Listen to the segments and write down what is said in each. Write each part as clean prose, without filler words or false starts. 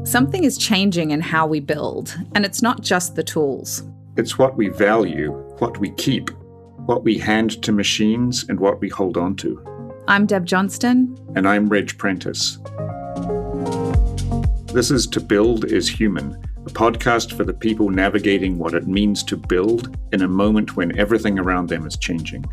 Something is changing in how we build, and it's not just the tools. It's what we value, what we keep, what we hand to machines, and what we hold on to. I'm Deb Johnston. And I'm Reg Prentice. This is To Build is Human, a podcast for the people navigating what it means to build in a moment when everything around them is changing.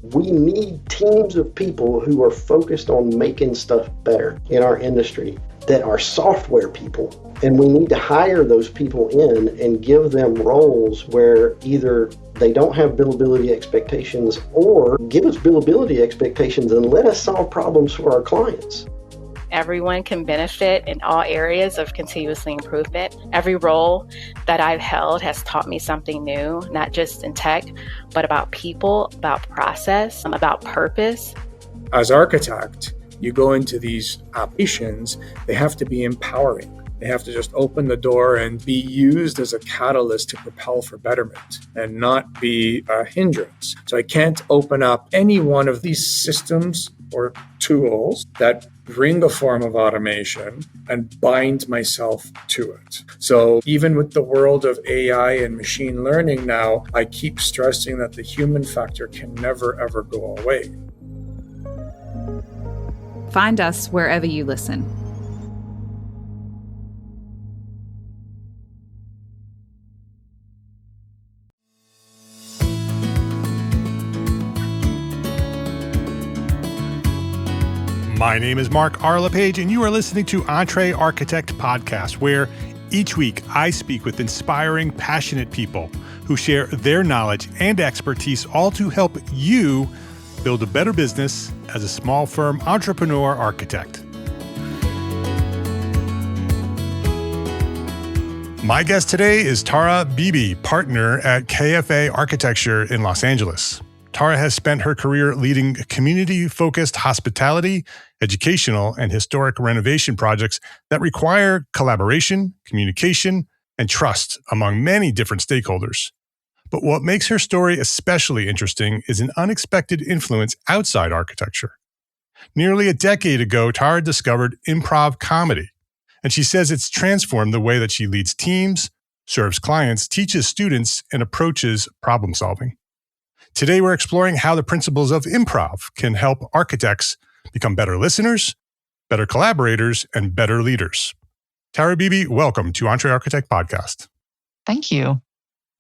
We need teams of people who are focused on making stuff better in our industry that are software people. And we need to hire those people in and give them roles where either they don't have billability expectations or give us billability expectations and let us solve problems for our clients. Everyone can benefit in all areas of continuously improvement. Every role that I've held has taught me something new, not just in tech, but about people, about process, about purpose. As architect, you go into these applications, they have to be empowering. They have to just open the door and be used as a catalyst to propel for betterment and not be a hindrance. So I can't open up any one of these systems or tools that bring a form of automation and bind myself to it. So even with the world of AI and machine learning now, I keep stressing that the human factor can never, ever go away. Find us wherever you listen. My name is Mark R. LePage, and you are listening to Tarrah Architect Podcast, where each week I speak with inspiring, passionate people who share their knowledge and expertise, all to help you build a better business as a small firm entrepreneur architect. My guest today is Tarrah Beebe, partner at KFA Architecture in Los Angeles. Tarrah has spent her career leading community-focused hospitality, educational, and historic renovation projects that require collaboration, communication, and trust among many different stakeholders. But what makes her story especially interesting is an unexpected influence outside architecture. Nearly a decade ago, Tarrah discovered improv comedy, and she says it's transformed the way that she leads teams, serves clients, teaches students, and approaches problem solving. Today, we're exploring how the principles of improv can help architects become better listeners, better collaborators, and better leaders. Tarrah Beebe, welcome to Tarrah Architect Podcast. Thank you.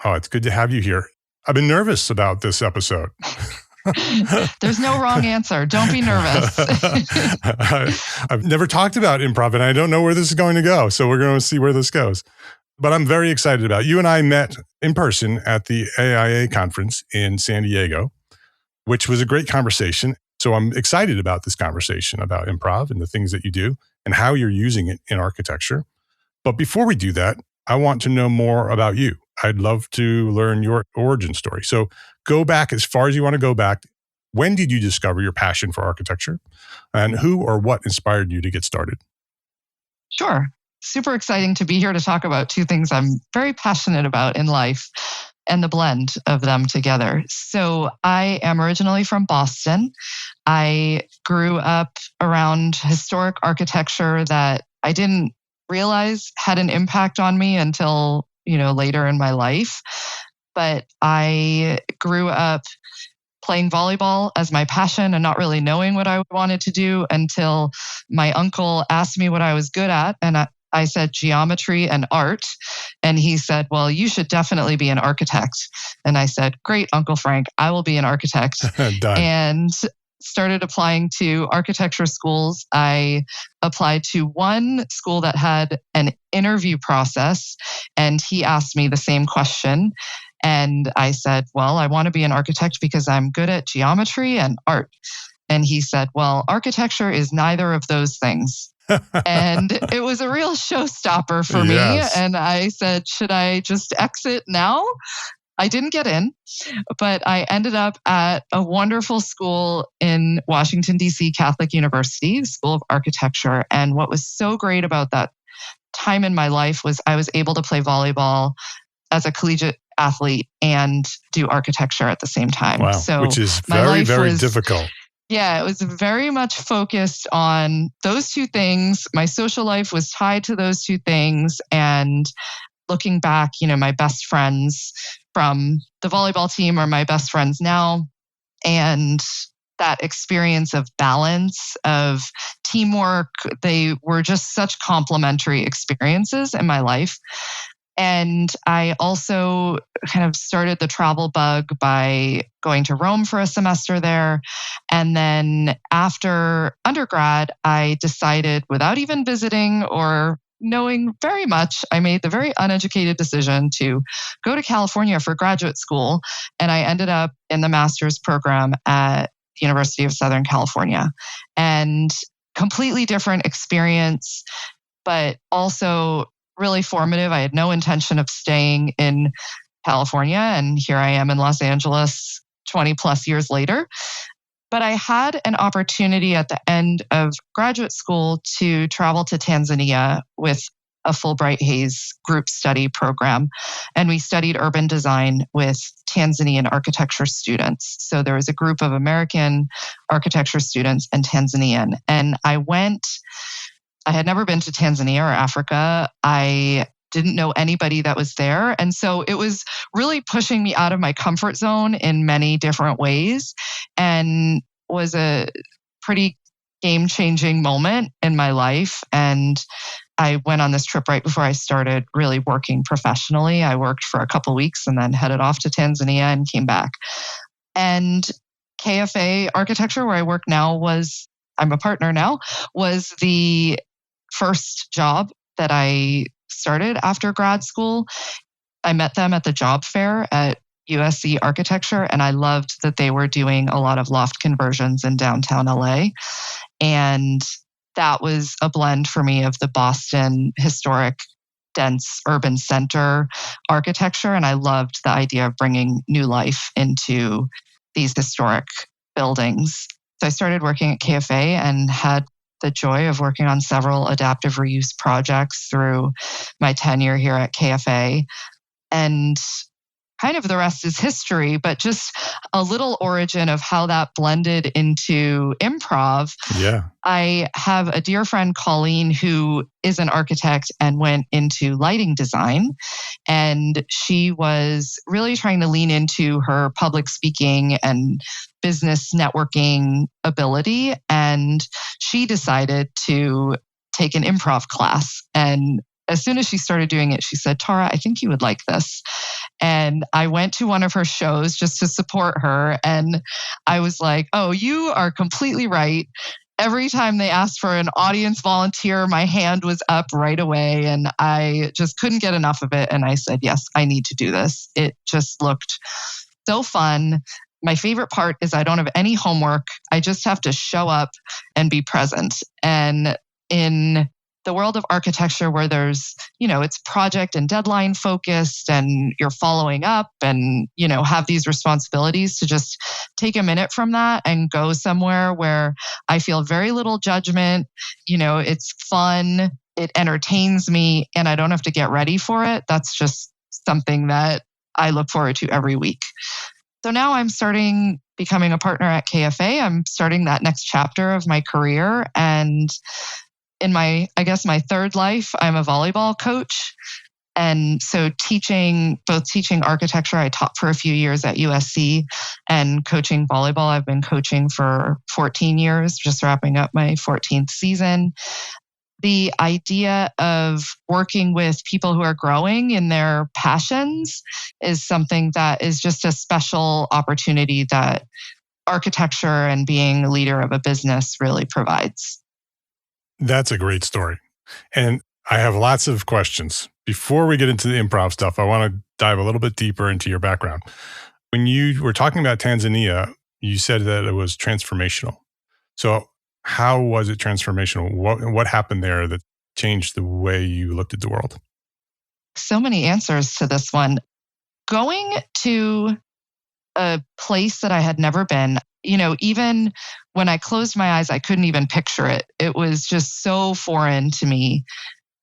Oh, it's good to have you here. I've been nervous about this episode. There's no wrong answer. Don't be nervous. I've never talked about improv, and I don't know where this is going to go. So we're going to see where this goes. But I'm very excited about it. You and I met in person at the AIA conference in San Diego, which was a great conversation. So I'm excited about this conversation about improv and the things that you do and how you're using it in architecture. But before we do that, I want to know more about you. I'd love to learn your origin story. So go back as far as you want to go back. When did you discover your passion for architecture? And who or what inspired you to get started? Sure. Super exciting to be here to talk about two things I'm very passionate about in life and the blend of them together. So I am originally from Boston. I grew up around historic architecture that I didn't realize had an impact on me until, later in my life. But I grew up playing volleyball as my passion and not really knowing what I wanted to do until my uncle asked me what I was good at. And I said geometry and art. And he said, well, you should definitely be an architect. And I said, great, Uncle Frank, I will be an architect. And started applying to architecture schools. I applied to one school that had an interview process, and he asked me the same question. And I said, well, I want to be an architect because I'm good at geometry and art. And he said, well, architecture is neither of those things. And it was a real showstopper for me. Yes. And I said, should I just exit now? I didn't get in, but I ended up at a wonderful school in Washington, D.C., Catholic University, School of Architecture. And what was so great about that time in my life was I was able to play volleyball as a collegiate athlete and do architecture at the same time. Wow, so which is my very, life very was difficult. Yeah, it was very much focused on those two things. My social life was tied to those two things. And looking back, my best friends from the volleyball team are my best friends now. And that experience of balance, of teamwork, they were just such complementary experiences in my life. And I also kind of started the travel bug by going to Rome for a semester there. And then after undergrad, I decided, without even visiting or knowing very much, I made the very uneducated decision to go to California for graduate school. And I ended up in the master's program at the University of Southern California. And completely different experience, but also really formative. I had no intention of staying in California, and here I am in Los Angeles 20 plus years later. But I had an opportunity at the end of graduate school to travel to Tanzania with a Fulbright Hays group study program. And we studied urban design with Tanzanian architecture students. So there was a group of American architecture students and Tanzanian. And I had never been to Tanzania or Africa. I didn't know anybody that was there. And so it was really pushing me out of my comfort zone in many different ways, and was a pretty game-changing moment in my life. And I went on this trip right before I started really working professionally. I worked for a couple of weeks and then headed off to Tanzania and came back. And KFA Architecture, where I work now, I'm a partner now, was the first job that I started after grad school. I met them at the job fair at USC Architecture, and I loved that they were doing a lot of loft conversions in downtown LA. And that was a blend for me of the Boston historic, dense urban center architecture. And I loved the idea of bringing new life into these historic buildings. So I started working at KFA and had the joy of working on several adaptive reuse projects through my tenure here at KFA. And kind of the rest is history, but just a little origin of how that blended into improv. Yeah. I have a dear friend, Colleen, who is an architect and went into lighting design. And she was really trying to lean into her public speaking and business networking ability. And she decided to take an improv class. And as soon as she started doing it, she said, "Tarrah, I think you would like this." And I went to one of her shows just to support her. And I was like, "Oh, you are completely right." Every time they asked for an audience volunteer, my hand was up right away. And I just couldn't get enough of it. And I said, "Yes, I need to do this." It just looked so fun. My favorite part is I don't have any homework. I just have to show up and be present. And in the world of architecture, where there's, it's project and deadline focused, and you're following up and, have these responsibilities, to just take a minute from that and go somewhere where I feel very little judgment. It's fun, it entertains me, and I don't have to get ready for it. That's just something that I look forward to every week. So now I'm becoming a partner at KFA. I'm starting that next chapter of my career. And in my third life, I'm a volleyball coach. And so both teaching architecture, I taught for a few years at USC, and coaching volleyball. I've been coaching for 14 years, just wrapping up my 14th season. The idea of working with people who are growing in their passions is something that is just a special opportunity that architecture and being a leader of a business really provides. That's a great story. And I have lots of questions. Before we get into the improv stuff, I want to dive a little bit deeper into your background. When you were talking about Tanzania, you said that it was transformational. So how was it transformational? What happened there that changed the way you looked at the world? So many answers to this one. Going to a place that I had never been, even when I closed my eyes, I couldn't even picture it. It was just so foreign to me.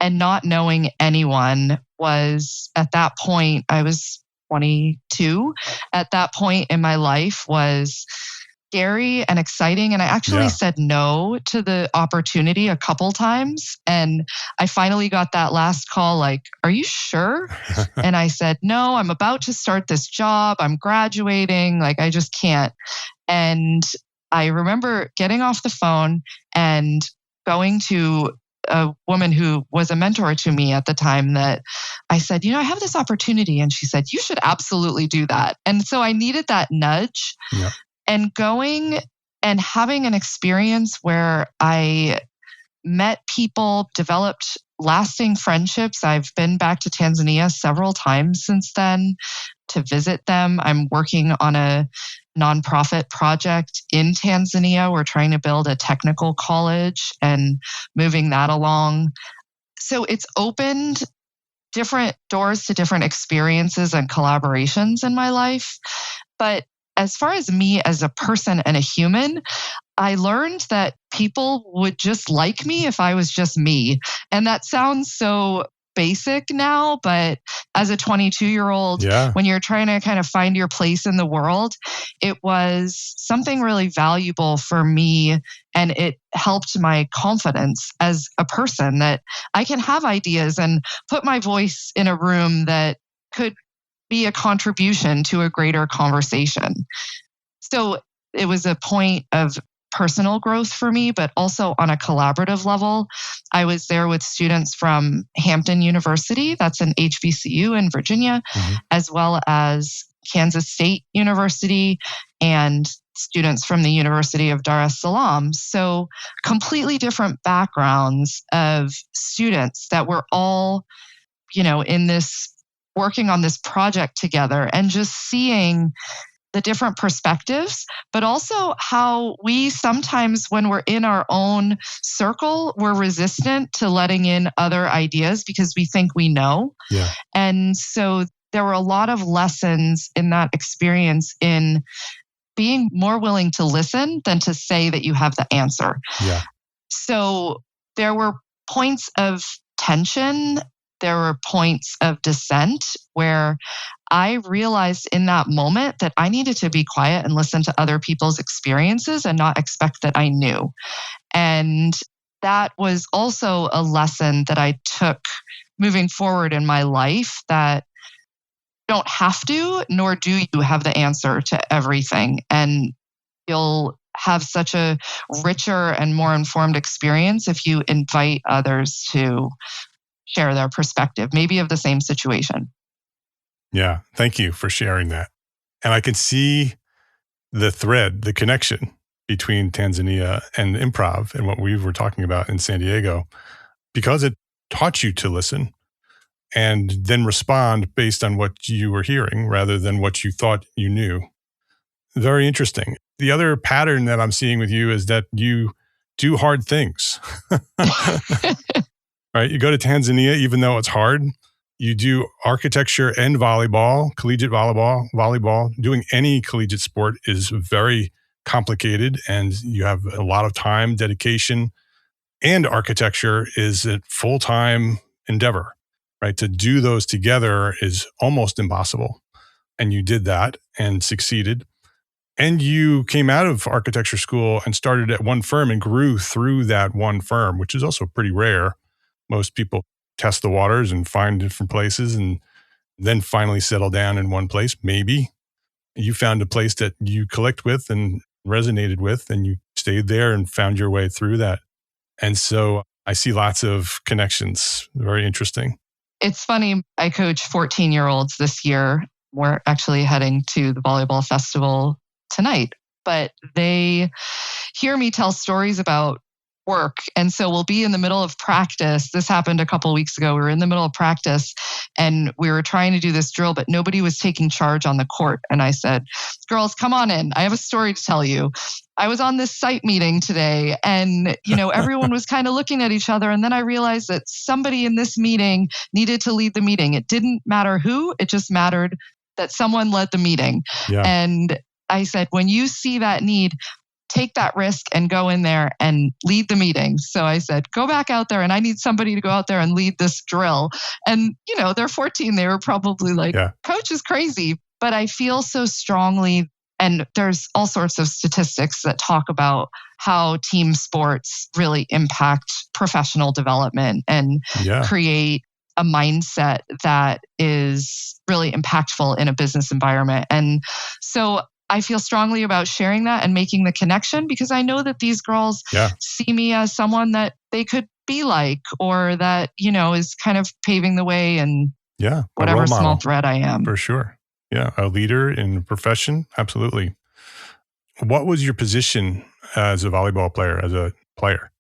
And not knowing anyone was, at that point, I was 22. At that point in my life, was scary and exciting. And I actually said no to the opportunity a couple times. And I finally got that last call, like, are you sure? And I said, no, I'm about to start this job. I'm graduating. Like, I just can't. And I remember getting off the phone and going to a woman who was a mentor to me at the time that I said, I have this opportunity. And she said, you should absolutely do that. And so I needed that nudge. Yep. And going and having an experience where I met people, developed lasting friendships. I've been back to Tanzania several times since then to visit them. I'm working on a nonprofit project in Tanzania. We're trying to build a technical college and moving that along. So it's opened different doors to different experiences and collaborations in my life. But as far as me as a person and a human, I learned that people would just like me if I was just me. And that sounds so basic now, but as a 22-year-old, when you're trying to kind of find your place in the world, it was something really valuable for me. And it helped my confidence as a person that I can have ideas and put my voice in a room that could be a contribution to a greater conversation. So it was a point of personal growth for me, but also on a collaborative level. I was there with students from Hampton University, that's an HBCU in Virginia, as well as Kansas State University and students from the University of Dar es Salaam. So completely different backgrounds of students that were all, in this working on this project together and just seeing the different perspectives, but also how we sometimes, when we're in our own circle, we're resistant to letting in other ideas because we think we know. Yeah. And so there were a lot of lessons in that experience in being more willing to listen than to say that you have the answer. Yeah. So there were points of tension. There were points of dissent where I realized in that moment that I needed to be quiet and listen to other people's experiences and not expect that I knew. And that was also a lesson that I took moving forward in my life, that you don't have to, nor do you have the answer to everything. And you'll have such a richer and more informed experience if you invite others to share their perspective, maybe of the same situation. Yeah. Thank you for sharing that. And I can see the thread, the connection between Tanzania and improv and what we were talking about in San Diego, because it taught you to listen and then respond based on what you were hearing rather than what you thought you knew. Very interesting. The other pattern that I'm seeing with you is that you do hard things. Right? You go to Tanzania, even though it's hard. You do architecture and volleyball, collegiate volleyball. Doing any collegiate sport is very complicated, and you have a lot of time, dedication, and architecture is a full-time endeavor, right? To do those together is almost impossible. And you did that and succeeded. And you came out of architecture school and started at one firm and grew through that one firm, which is also pretty rare. Most people test the waters and find different places and then finally settle down in one place. Maybe you found a place that you clicked with and resonated with, and you stayed there and found your way through that. And so I see lots of connections. Very interesting. It's funny. I coach 14-year-olds this year. We're actually heading to the volleyball festival tonight, but they hear me tell stories about work. And so we'll be in the middle of practice. This happened a couple of weeks ago. We were in the middle of practice and we were trying to do this drill, but nobody was taking charge on the court. And I said, girls, come on in. I have a story to tell you. I was on this site meeting today and, everyone was kind of looking at each other. And then I realized that somebody in this meeting needed to lead the meeting. It didn't matter who, it just mattered that someone led the meeting. Yeah. And I said, when you see that need, take that risk and go in there and lead the meeting. So I said, go back out there and I need somebody to go out there and lead this drill. And, they're 14. They were probably like, Coach is crazy. But I feel so strongly And there's all sorts of statistics that talk about how team sports really impact professional development and create a mindset that is really impactful in a business environment. And so I feel strongly about sharing that and making the connection, because I know that these girls see me as someone that they could be like, or that, is kind of paving the way and whatever small thread I am. For sure. Yeah, a leader in the profession. Absolutely. What was your position as a volleyball player, as a player?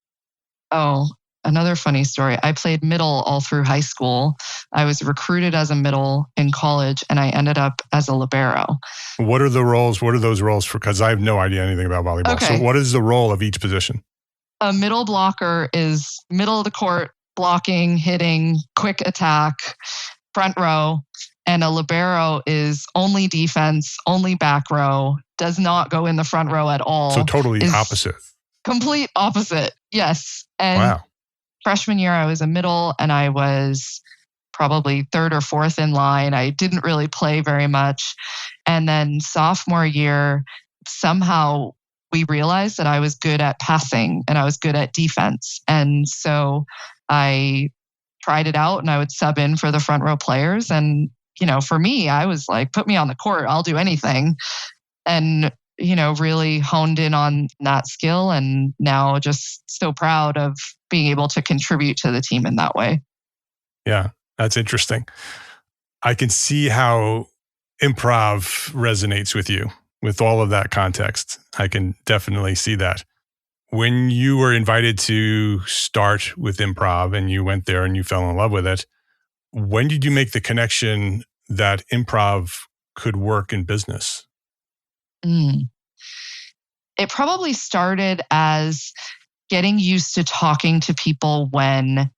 Oh, another funny story. I played middle all through high school. I was recruited as a middle in college, and I ended up as a libero. What are the roles? What are those roles for? Because I have no idea anything about volleyball. Okay. So what is the role of each position? A middle blocker is middle of the court, blocking, hitting, quick attack, front row. And a libero is only defense, only back row, does not go in the front row at all. So totally opposite. Complete opposite. Yes. And freshman year, I was a middle, and I was probably third or fourth in line. I didn't really play very much. And then sophomore year, somehow we realized that I was good at passing and I was good at defense. And so I tried it out, and I would sub in for the front row players. And for me, I was like, put me on the court, I'll do anything. And, really honed in on that skill. And now just so proud of being able to contribute to the team in that way. Yeah, that's interesting. I can see how improv resonates with you with all of that context. I can definitely see that. When you were invited to start with improv and you went there and you fell in love with it, when did you make the connection that improv could work in business? It probably started as getting used to talking to people when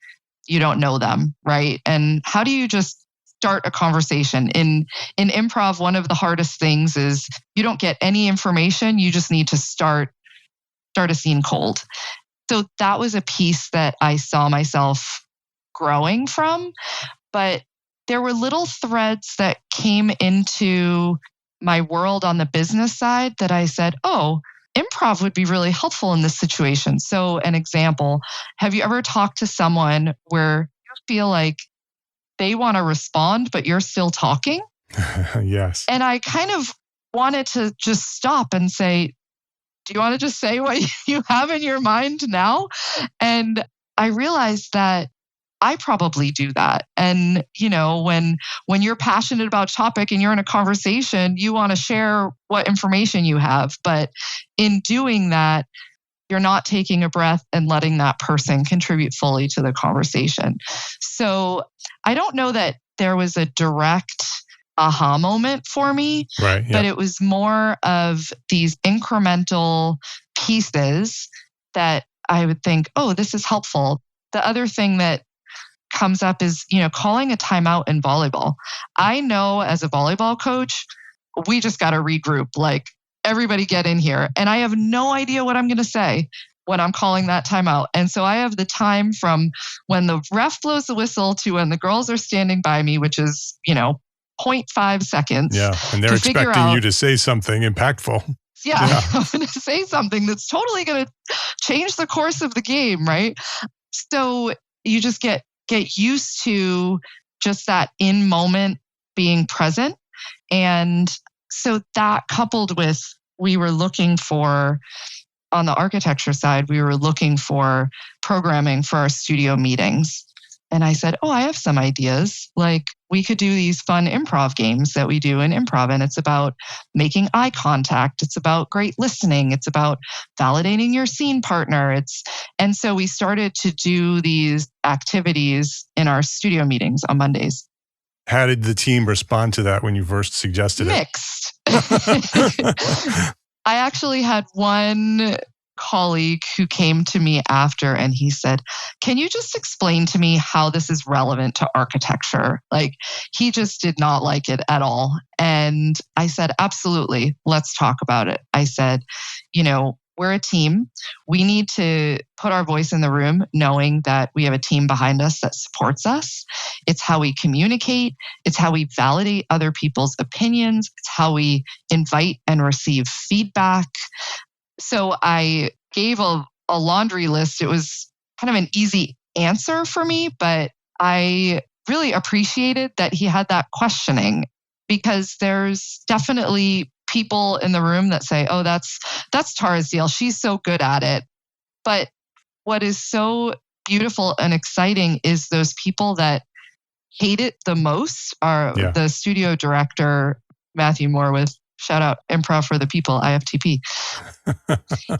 you don't know them, right? And how do you just start a conversation? In improv, one of the hardest things is you don't get any information. You just need to start a scene cold. So that was a piece that I saw myself growing from. But there were little threads that came into my world on the business side that I said, oh, improv would be really helpful in this situation. So an example, have you ever talked to someone where you feel like they want to respond, but you're still talking? Yes. And I kind of wanted to just stop and say, do you want to just say what you have in your mind now? And I realized that I probably do that. And, when you're passionate about a topic and you're in a conversation, you want to share what information you have. But in doing that, you're not taking a breath and letting that person contribute fully to the conversation. So I don't know that there was a direct aha moment for me, right? Yeah. But it was more of these incremental pieces that I would think, oh, this is helpful. The other thing that comes up is, calling a timeout in volleyball. I know as a volleyball coach, we just got to regroup, like everybody get in here. And I have no idea what I'm going to say when I'm calling that timeout. And so I have the time from when the ref blows the whistle to when the girls are standing by me, which is, 0.5 seconds. Yeah. And they're expecting you to say something impactful. Yeah. I'm going to say something that's totally going to change the course of the game, right? So you just get used to just that in moment being present. And so that coupled with, we were looking for, on the architecture side, we were looking for programming for our studio meetings. And I said, oh, I have some ideas. Like we could do these fun improv games that we do in improv. And it's about making eye contact. It's about great listening. It's about validating your scene partner. And so we started to do these activities in our studio meetings on Mondays. How did the team respond to that when you first suggested it? Mixed. I actually had one colleague who came to me after and he said, can you just explain to me how this is relevant to architecture? Like he just did not like it at all. And I said, absolutely, let's talk about it. I said, we're a team. We need to put our voice in the room knowing that we have a team behind us that supports us. It's how we communicate. It's how we validate other people's opinions. It's how we invite and receive feedback. So I gave a laundry list. It was kind of an easy answer for me, but I really appreciated that he had that questioning, because there's definitely people in the room that say, oh, that's Tarrah's deal. She's so good at it. But what is so beautiful and exciting is those people that hate it the most are the studio director, Matthew Moore, with shout out Improv for the People, IFTP.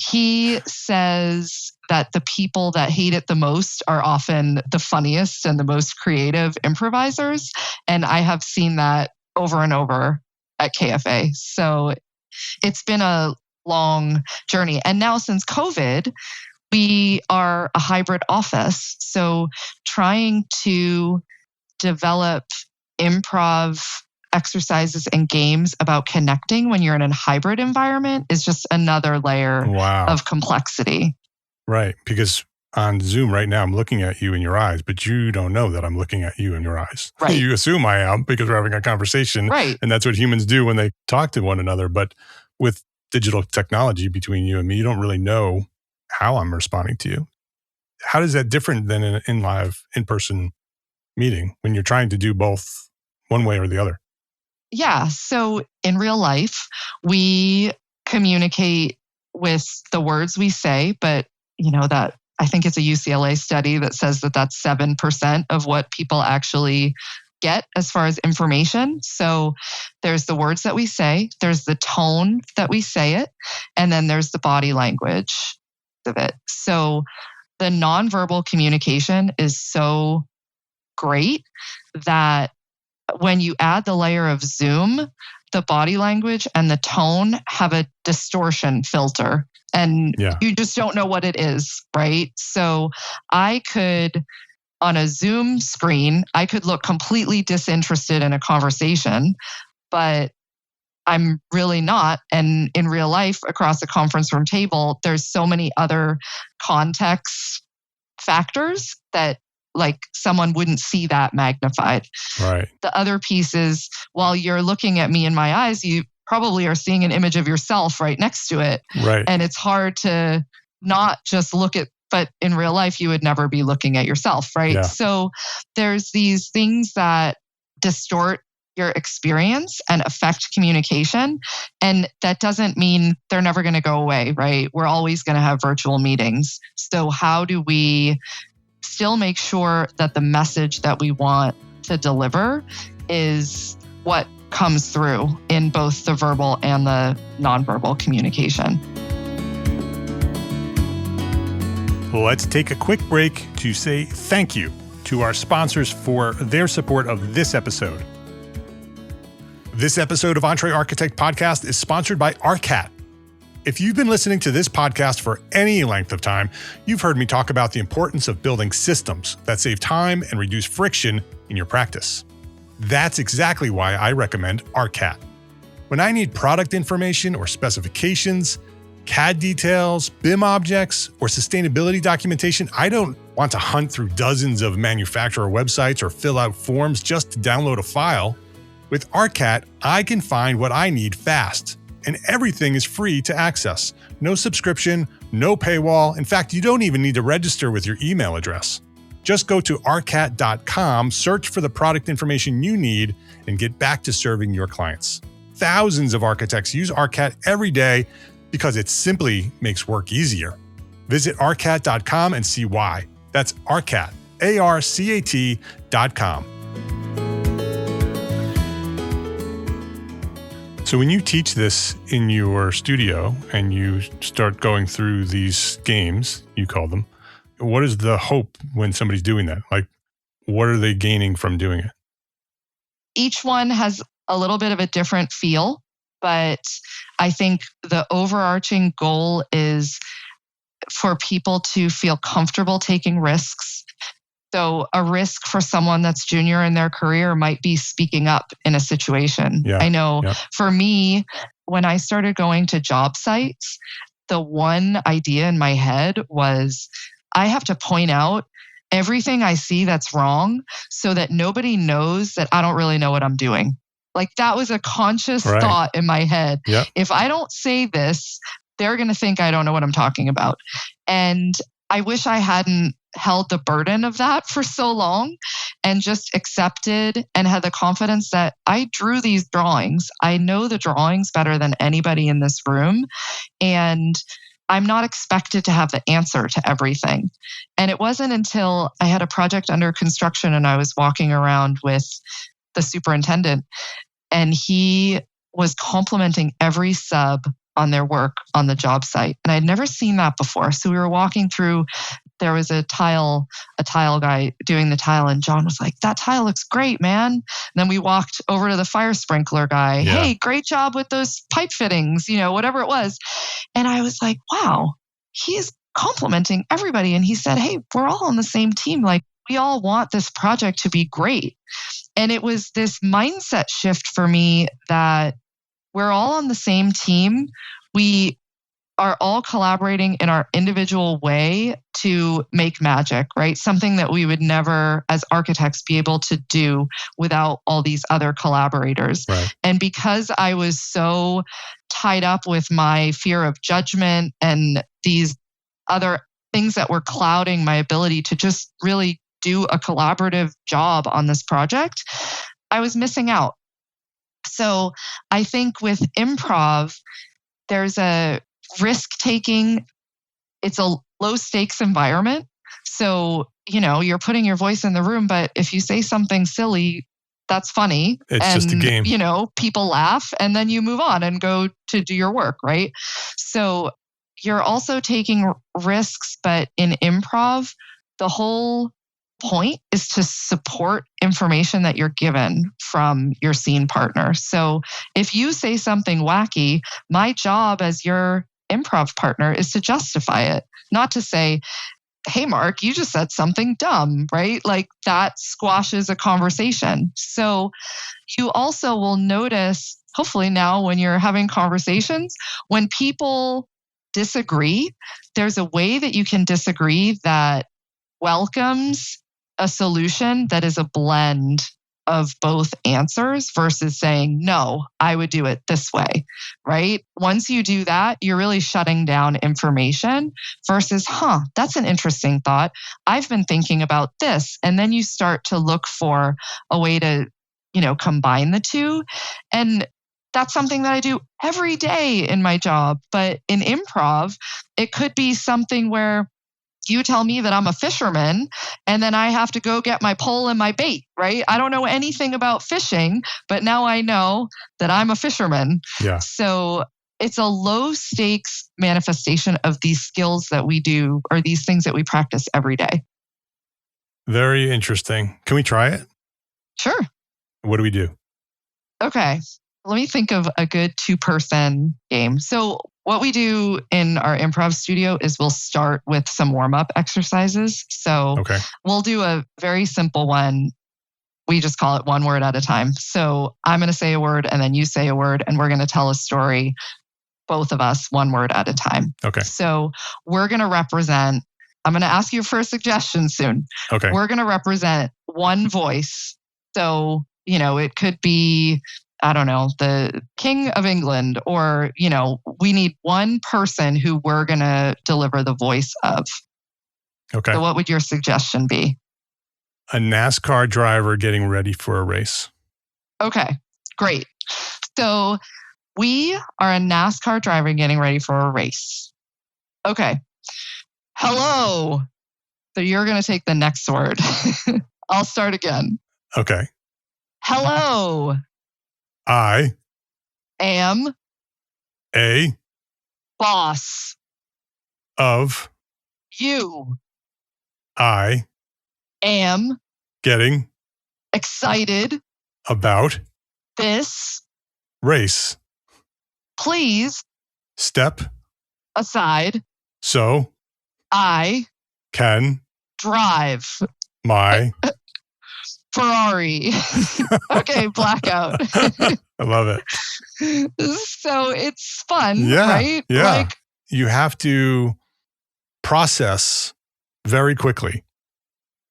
He says that the people that hate it the most are often the funniest and the most creative improvisers. And I have seen that over and over at KFA. So it's been a long journey. And now since COVID, we are a hybrid office. So trying to develop improv exercises and games about connecting when you're in a hybrid environment is just another layer of complexity. Right. Because on Zoom right now, I'm looking at you in your eyes, but you don't know that I'm looking at you in your eyes. Right. You assume I am because we're having a conversation. Right. And that's what humans do when they talk to one another. But with digital technology between you and me, you don't really know how I'm responding to you. How is that different than an in-person meeting when you're trying to do both one way or the other? Yeah. So in real life, we communicate with the words we say, but that I think it's a UCLA study that says that that's 7% of what people actually get as far as information. So there's the words that we say, there's the tone that we say it, and then there's the body language of it. So the nonverbal communication is so great that when you add the layer of Zoom, the body language and the tone have a distortion filter, and you just don't know what it is, right? So I could, on a Zoom screen, I could look completely disinterested in a conversation, but I'm really not. And in real life, across a conference room table, there's so many other context factors that someone wouldn't see that magnified. Right. The other piece is, while you're looking at me in my eyes, you probably are seeing an image of yourself right next to it. Right. And it's hard to not just look at, but in real life, you would never be looking at yourself, right? Yeah. So there's these things that distort your experience and affect communication. And that doesn't mean they're never going to go away, right? We're always going to have virtual meetings. So how do we still make sure that the message that we want to deliver is what comes through in both the verbal and the nonverbal communication? Let's take a quick break to say thank you to our sponsors for their support of this episode. This episode of Entree Architect Podcast is sponsored by ARCAT. If you've been listening to this podcast for any length of time, you've heard me talk about the importance of building systems that save time and reduce friction in your practice. That's exactly why I recommend ARCAT. When I need product information or specifications, CAD details, BIM objects, or sustainability documentation, I don't want to hunt through dozens of manufacturer websites or fill out forms just to download a file. With ARCAT, I can find what I need fast. And everything is free to access. No subscription, no paywall. In fact, you don't even need to register with your email address. Just go to arcat.com, search for the product information you need, and get back to serving your clients. Thousands of architects use ARCAT every day because it simply makes work easier. Visit arcat.com and see why. That's ARCAT, ARCAT.com. So when you teach this in your studio and you start going through these games, you call them, what is the hope when somebody's doing that? What are they gaining from doing it? Each one has a little bit of a different feel, but I think the overarching goal is for people to feel comfortable taking risks. So a risk for someone that's junior in their career might be speaking up in a situation. Yeah, I know for me, when I started going to job sites, the one idea in my head was I have to point out everything I see that's wrong so that nobody knows that I don't really know what I'm doing. Like that was a conscious thought in my head. Yep. If I don't say this, they're going to think I don't know what I'm talking about. And I wish I hadn't held the burden of that for so long and just accepted and had the confidence that I drew these drawings. I know the drawings better than anybody in this room. And I'm not expected to have the answer to everything. And it wasn't until I had a project under construction and I was walking around with the superintendent and he was complimenting every sub on their work on the job site. And I'd never seen that before. So we were walking through, there was a tile guy doing the tile, and John was like, "That tile looks great, man." And then we walked over to the fire sprinkler guy. Yeah. "Hey, great job with those pipe fittings," whatever it was. And I was like, wow, he's complimenting everybody. And he said, "Hey, we're all on the same team. Like, we all want this project to be great." And it was this mindset shift for me that we're all on the same team. We are all collaborating in our individual way to make magic, right? Something that we would never, as architects, be able to do without all these other collaborators. Right. And because I was so tied up with my fear of judgment and these other things that were clouding my ability to just really do a collaborative job on this project, I was missing out. So I think with improv, there's a risk-taking, it's a low-stakes environment. So, you're putting your voice in the room, but if you say something silly, that's funny. It's just a game. People laugh and then you move on and go to do your work, right? So you're also taking risks, but in improv, the whole point is to support information that you're given from your scene partner. So if you say something wacky, my job as your improv partner is to justify it, not to say, "Hey, Mark, you just said something dumb," right? Like that squashes a conversation. So you also will notice, hopefully now when you're having conversations, when people disagree, there's a way that you can disagree that welcomes a solution that is a blend of both answers versus saying, "No, I would do it this way," right? Once you do that, you're really shutting down information versus, "That's an interesting thought. I've been thinking about this." And then you start to look for a way to, combine the two. And that's something that I do every day in my job. But in improv, it could be something where you tell me that I'm a fisherman and then I have to go get my pole and my bait, right? I don't know anything about fishing, but now I know that I'm a fisherman. Yeah. So it's a low stakes manifestation of these skills that we do or these things that we practice every day. Very interesting. Can we try it? Sure. What do we do? Okay. Let me think of a good 2-person game. So what we do in our improv studio is we'll start with some warm-up exercises. So we'll do a very simple one. We just call it one word at a time. So I'm going to say a word and then you say a word and we're going to tell a story, both of us, one word at a time. Okay. So we're going to represent, I'm going to ask you for a suggestion soon. Okay. We're going to represent one voice. So, it could be, I don't know, the King of England, or, we need one person who we're going to deliver the voice of. Okay. So what would your suggestion be? A NASCAR driver getting ready for a race. Okay, great. So we are a NASCAR driver getting ready for a race. Okay. Hello. So you're going to take the next word. I'll start again. Okay. Hello. I am a boss of you. I Am getting excited about this. Race. Please Step aside. So I can drive my Ferrari. Okay, blackout. I love it. So it's fun, Yeah, right? yeah. Like you have to process very quickly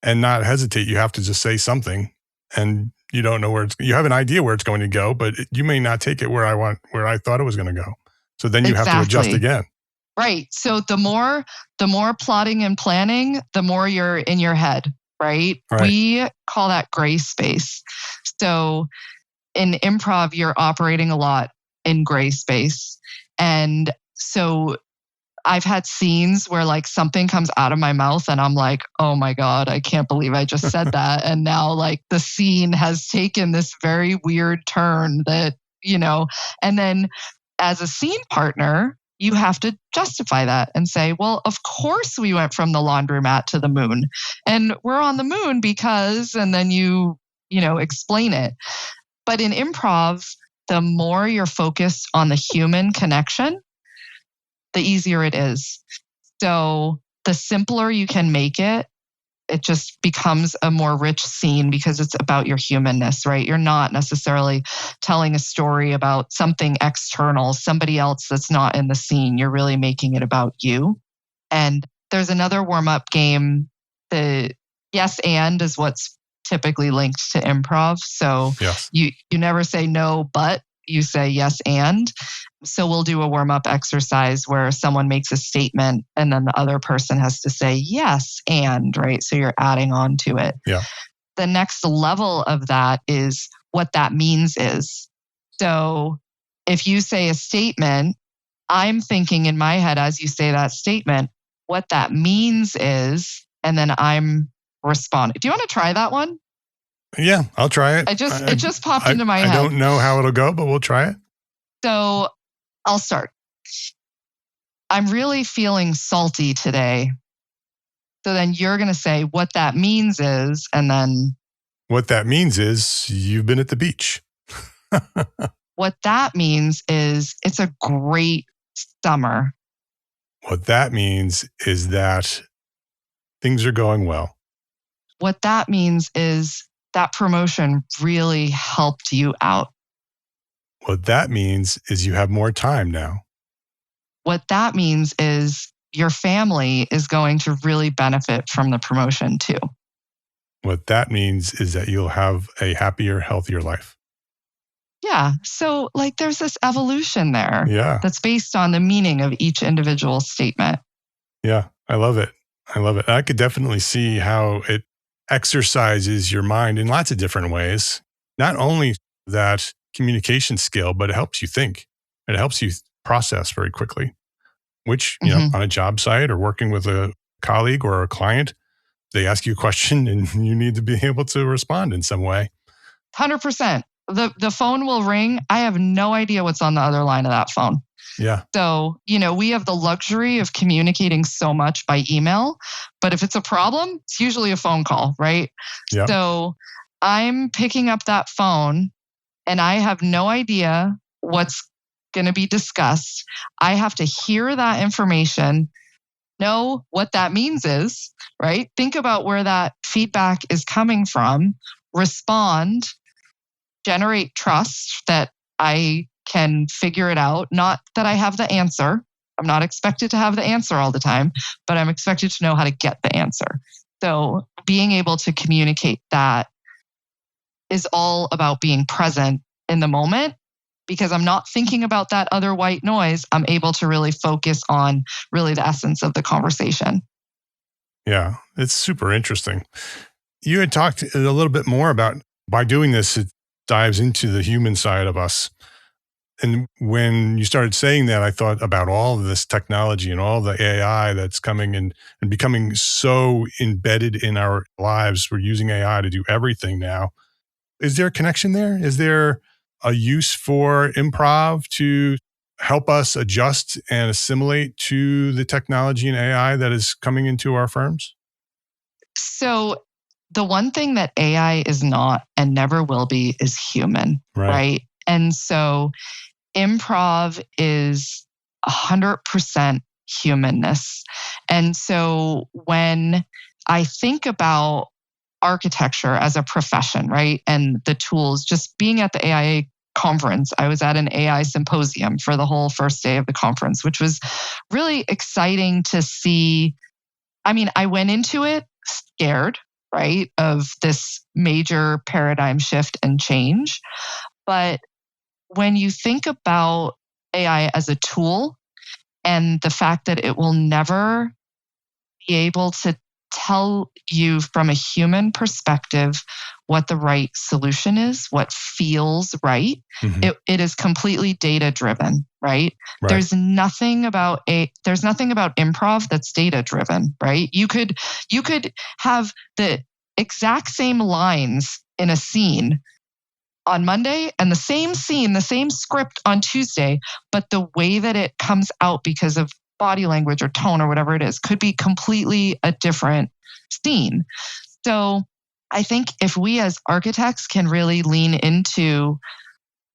and not hesitate. You have to just say something, and you don't know you have an idea where it's going to go, but you may not take it where I thought it was going to go. So then you have to adjust again. Right. So the more plotting and planning, the more you're in your head, right? We call that gray space. So in improv, you're operating a lot in gray space. And so I've had scenes where like something comes out of my mouth and I'm like, oh my God, I can't believe I just said that. And now like the scene has taken this very weird turn that, and then as a scene partner, you have to justify that and say, well, of course we went from the laundromat to the moon, and we're on the moon because, and then you explain it. But in improv, the more you're focused on the human connection, the easier it is. So the simpler you can make it, it just becomes a more rich scene because it's about your humanness, right? You're not necessarily telling a story about something external, somebody else that's not in the scene. You're really making it about you. And there's another warm-up game. The yes and is what's typically linked to improv. So yes. You never say no, but you say yes and. So we'll do a warm-up exercise where someone makes a statement and then the other person has to say yes and, right? So you're adding on to it. Yeah. The next level of that is what that means is. So if you say a statement, I'm thinking in my head as you say that statement, what that means is, and then I'm responding. Do you want to try that one? Yeah, I'll try it. It just popped into my head. I don't know how it'll go, but we'll try it. So I'll start. I'm really feeling salty today. So then you're going to say what that means is, and then... What that means is you've been at the beach. What that means is it's a great summer. What that means is that things are going well. What that means is that promotion really helped you out. What that means is you have more time now. What that means is your family is going to really benefit from the promotion too. What that means is that you'll have a happier, healthier life. Yeah. So like there's this evolution there that's based on the meaning of each individual statement. Yeah, I love it. I could definitely see how it exercises your mind in lots of different ways. Not only that communication skill, but it helps you think. It helps you process very quickly, which, on a job site or working with a colleague or a client, they ask you a question and you need to be able to respond in some way. 100%. The phone will ring. I have no idea what's on the other line of that phone. Yeah. So, we have the luxury of communicating so much by email, but if it's a problem, it's usually a phone call, right? Yeah. So I'm picking up that phone and I have no idea what's going to be discussed. I have to hear that information, know what that means is, right? Think about where that feedback is coming from, respond, generate trust that I can figure it out. Not that I have the answer. I'm not expected to have the answer all the time, but I'm expected to know how to get the answer. So being able to communicate that is all about being present in the moment, because I'm not thinking about that other white noise. I'm able to really focus on really the essence of the conversation. Yeah, it's super interesting. You had talked a little bit more about, by doing this, it dives into the human side of us. And when you started saying that, I thought about all of this technology and all the AI that's coming and becoming so embedded in our lives. We're using AI to do everything now. Is there a connection there? Is there a use for improv to help us adjust and assimilate to the technology and AI that is coming into our firms? So the one thing that AI is not and never will be is human, right? And so improv is 100% humanness. And so when I think about architecture as a profession, right, and the tools, just being at the AIA conference. I was at an AI symposium for the whole first day of the conference, which was really exciting to see. I mean, I went into it scared, right, of this major paradigm shift and change. But when you think about AI as a tool and the fact that it will never be able to tell you from a human perspective what the right solution is, what feels right. It is completely data driven, right? There's nothing about improv that's data driven, right? You could have the exact same lines in a scene on Monday and the same scene, the same script on Tuesday, but the way that it comes out because of body language or tone or whatever it is could be completely a different scene. So I think if we as architects can really lean into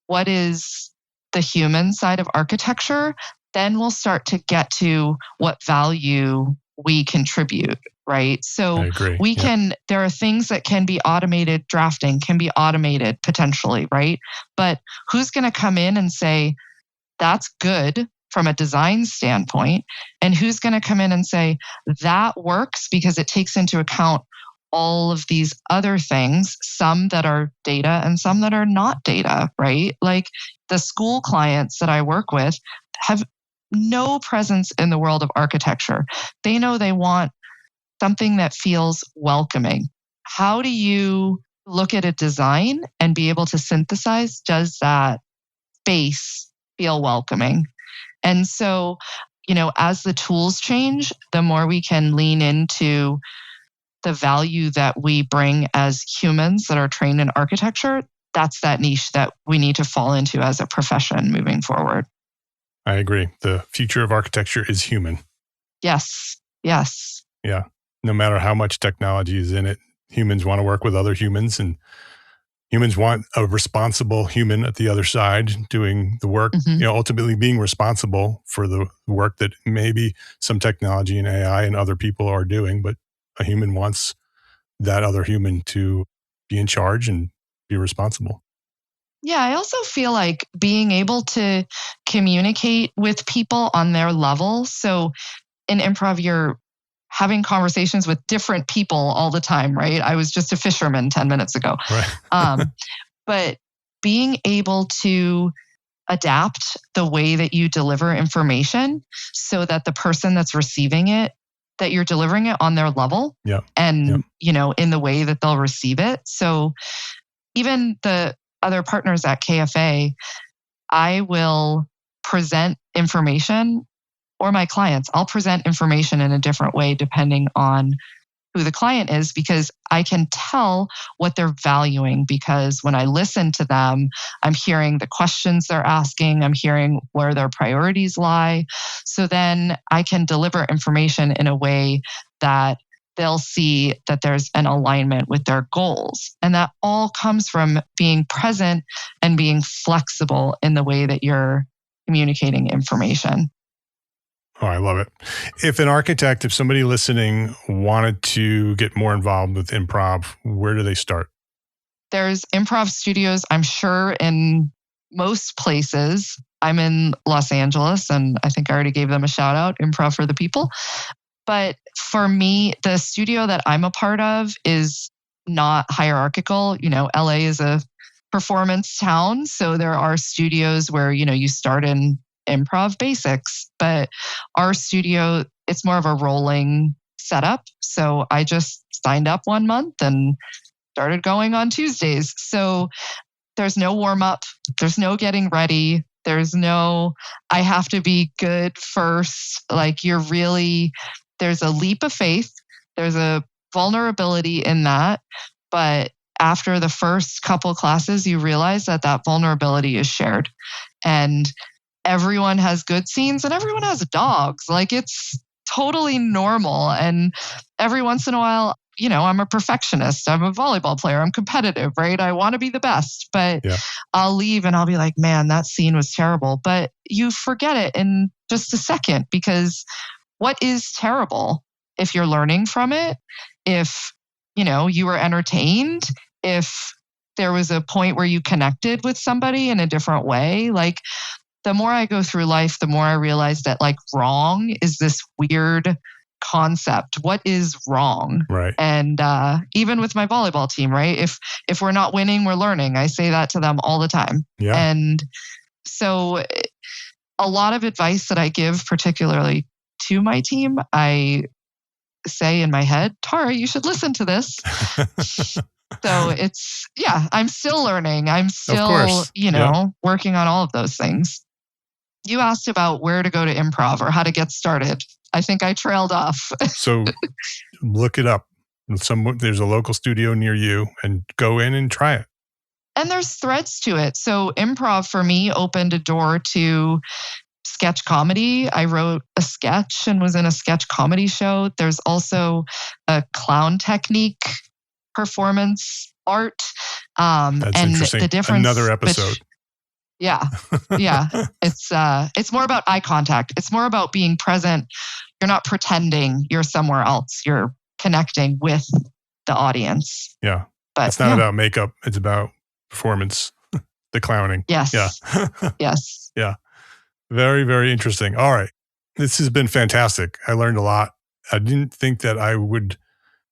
what is the human side of architecture, then we'll start to get to what value we contribute, right? So we can, there are things that can be automated, drafting can be automated potentially, right? But who's going to come in and say, that's good from a design standpoint? And who's going to come in and say, that works because it takes into account all of these other things, some that are data and some that are not data, right? Like the school clients that I work with have no presence in the world of architecture. They know they want something that feels welcoming. How do you look at a design and be able to synthesize, does that space feel welcoming? And so, as the tools change, the more we can lean into the value that we bring as humans that are trained in architecture. That's that niche that we need to fall into as a profession moving forward. I agree. The future of architecture is human. Yes. Yeah. No matter how much technology is in it, humans want to work with other humans, and humans want a responsible human at the other side doing the work, ultimately being responsible for the work that maybe some technology and AI and other people are doing, but a human wants that other human to be in charge and be responsible. Yeah, I also feel like being able to communicate with people on their level. So in improv, you're having conversations with different people all the time, right? I was just a fisherman 10 minutes ago. Right. But being able to adapt the way that you deliver information so that the person that's receiving it, that you're delivering it on their level and, in the way that they'll receive it. So even the other partners at KFA, I will present information, or my clients, I'll present information in a different way depending on who the client is, because I can tell what they're valuing, because when I listen to them, I'm hearing the questions they're asking, I'm hearing where their priorities lie. So then I can deliver information in a way that they'll see that there's an alignment with their goals. And that all comes from being present and being flexible in the way that you're communicating information. Oh, I love it. If somebody listening wanted to get more involved with improv, where do they start? There's improv studios, I'm sure, in most places. I'm in Los Angeles, and I think I already gave them a shout out, Improv for the People. But for me, the studio that I'm a part of is not hierarchical. LA is a performance town. So there are studios where, you start in improv basics, but our studio, it's more of a rolling setup. So I just signed up 1 month and started going on Tuesdays. So there's no warm up. There's no getting ready. There's no, I have to be good first. Like there's a leap of faith. There's a vulnerability in that. But after the first couple classes, you realize that vulnerability is shared. And everyone has good scenes and everyone has dogs. Like it's totally normal. And every once in a while, I'm a perfectionist. I'm a volleyball player. I'm competitive, right? I want to be the best, but I'll leave and I'll be like, man, that scene was terrible. But you forget it in just a second, because what is terrible? If you're learning from it, if, you were entertained, if there was a point where you connected with somebody in a different way. Like, the more I go through life, the more I realize that like wrong is this weird concept. What is wrong? Right. And even with my volleyball team, right? If we're not winning, we're learning. I say that to them all the time. Yeah. And so a lot of advice that I give, particularly to my team, I say in my head, Tarrah, you should listen to this. So it's, I'm still learning. I'm still, working on all of those things. You asked about where to go to improv or how to get started. I think I trailed off. So look it up. There's a local studio near you and go in and try it. And there's threads to it. So improv for me opened a door to sketch comedy. I wrote a sketch and was in a sketch comedy show. There's also a clown technique performance art. That's and interesting. The difference Another episode. Yeah. It's more about eye contact. It's more about being present. You're not pretending you're somewhere else. You're connecting with the audience. Yeah. But it's not about makeup. It's about performance, the clowning. Yes. Yeah. Yes. Yeah. Very, very interesting. All right. This has been fantastic. I learned a lot. I didn't think that I would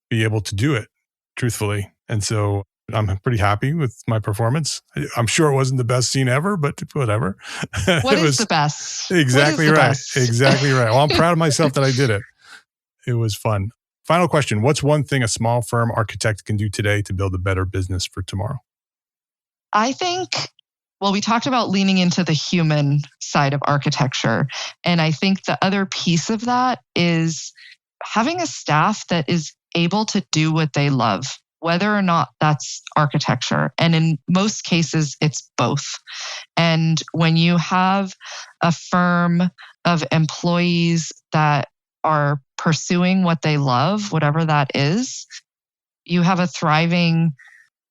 be able to do it, truthfully. And so I'm pretty happy with my performance. I'm sure it wasn't the best scene ever, but whatever. What is the best? Exactly right. Exactly right. Well, I'm proud of myself that I did it. It was fun. Final question. What's one thing a small firm architect can do today to build a better business for tomorrow? I think, we talked about leaning into the human side of architecture. And I think the other piece of that is having a staff that is able to do what they love, whether or not that's architecture. And in most cases, it's both. And when you have a firm of employees that are pursuing what they love, whatever that is, you have a thriving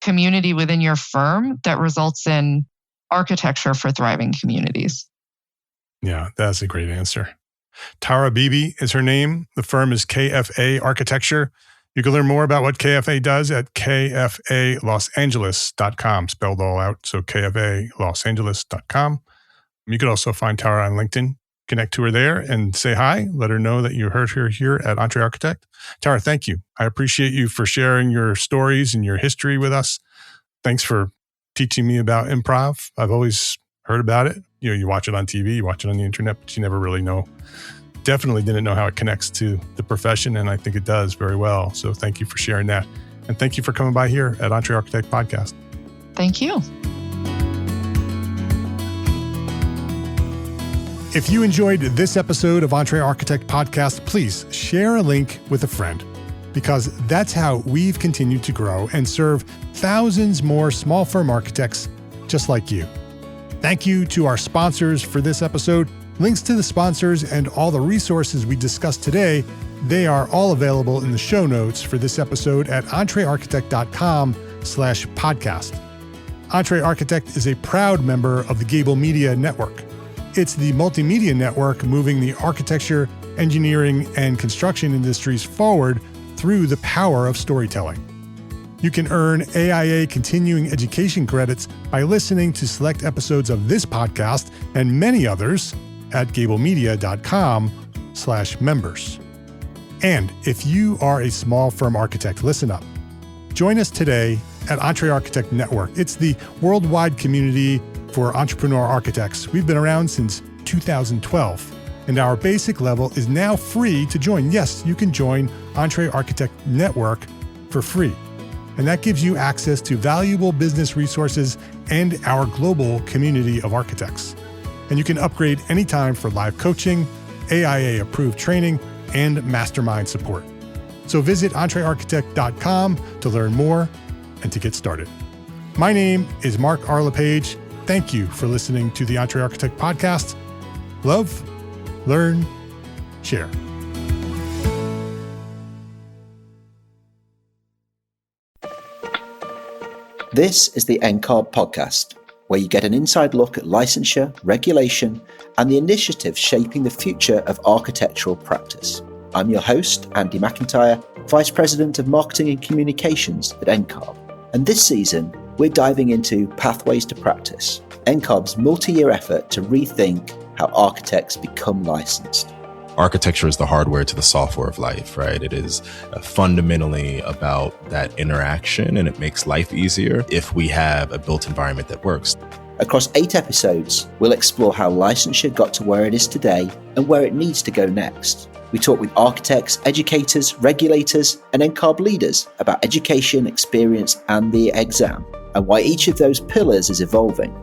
community within your firm that results in architecture for thriving communities. Yeah, that's a great answer. Tarrah Beebe is her name. The firm is KFA Architecture. You can learn more about what KFA does at kfalosangeles.com, spelled all out. So kfalosangeles.com. You can also find Tarrah on LinkedIn. Connect to her there and say hi. Let her know that you heard her here at Entre Architect. Tarrah, thank you. I appreciate you for sharing your stories and your history with us. Thanks for teaching me about improv. I've always heard about it. You watch it on TV, you watch it on the internet, but you never really know. Definitely didn't know how it connects to the profession, and I think it does very well. So thank you for sharing that. And thank you for coming by here at Entre Architect Podcast. Thank you. If you enjoyed this episode of Entre Architect Podcast, please share a link with a friend, because that's how we've continued to grow and serve thousands more small firm architects just like you. Thank you to our sponsors for this episode. Links to the sponsors and all the resources we discussed today, they are all available in the show notes for this episode at entrearchitect.com/podcast. Entre Architect is a proud member of the Gable Media Network. It's the multimedia network moving the architecture, engineering, and construction industries forward through the power of storytelling. You can earn AIA continuing education credits by listening to select episodes of this podcast and many others at gablemedia.com/members. And if you are a small firm architect, listen up. Join us today at Entre Architect Network. It's the worldwide community for entrepreneur architects. We've been around since 2012, and our basic level is now free to join. Yes, you can join Entre Architect Network for free. And that gives you access to valuable business resources and our global community of architects. And you can upgrade anytime for live coaching, AIA-approved training, and mastermind support. So visit entrearchitect.com to learn more and to get started. My name is Mark R. LePage. Thank you for listening to the Entre Architect Podcast. Love, learn, share. This is the NCARB podcast, where you get an inside look at licensure, regulation, and the initiatives shaping the future of architectural practice. I'm your host, Andy McIntyre, Vice President of Marketing and Communications at NCARB. And this season, we're diving into Pathways to Practice, NCOB's multi-year effort to rethink how architects become licensed. Architecture is the hardware to the software of life, right? It is fundamentally about that interaction, and it makes life easier if we have a built environment that works. Across 8 episodes, we'll explore how licensure got to where it is today and where it needs to go next. We talk with architects, educators, regulators, and NCOB leaders about education, experience, and the exam, and why each of those pillars is evolving.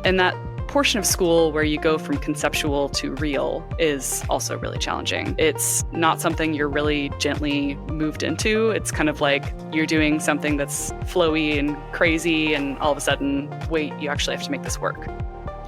And that portion of school where you go from conceptual to real is also really challenging. It's not something you're really gently moved into. It's kind of like you're doing something that's flowy and crazy, and all of a sudden, wait, you actually have to make this work.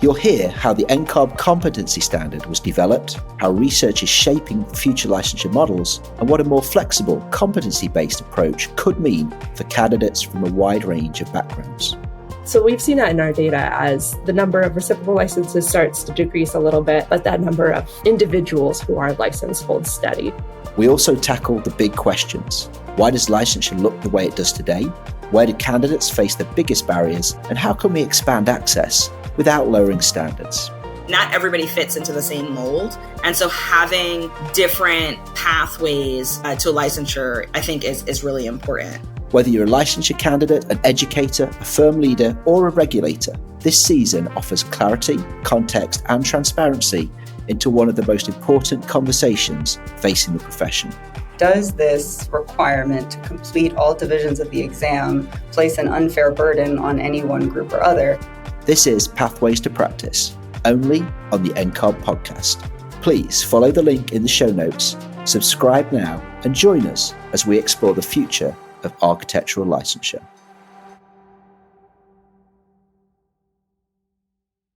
You'll hear how the NCOB competency standard was developed, how research is shaping future licensure models, and what a more flexible, competency-based approach could mean for candidates from a wide range of backgrounds. So we've seen that in our data as the number of reciprocal licenses starts to decrease a little bit, but that number of individuals who are licensed holds steady. We also tackle the big questions. Why does licensure look the way it does today? Where do candidates face the biggest barriers? And how can we expand access without lowering standards? Not everybody fits into the same mold. And so having different pathways to licensure, I think is really important. Whether you're a licensure candidate, an educator, a firm leader, or a regulator, this season offers clarity, context, and transparency into one of the most important conversations facing the profession. Does this requirement to complete all divisions of the exam place an unfair burden on any one group or other? This is Pathways to Practice, only on the NCOB podcast. Please follow the link in the show notes, subscribe now, and join us as we explore the future of architectural licensure.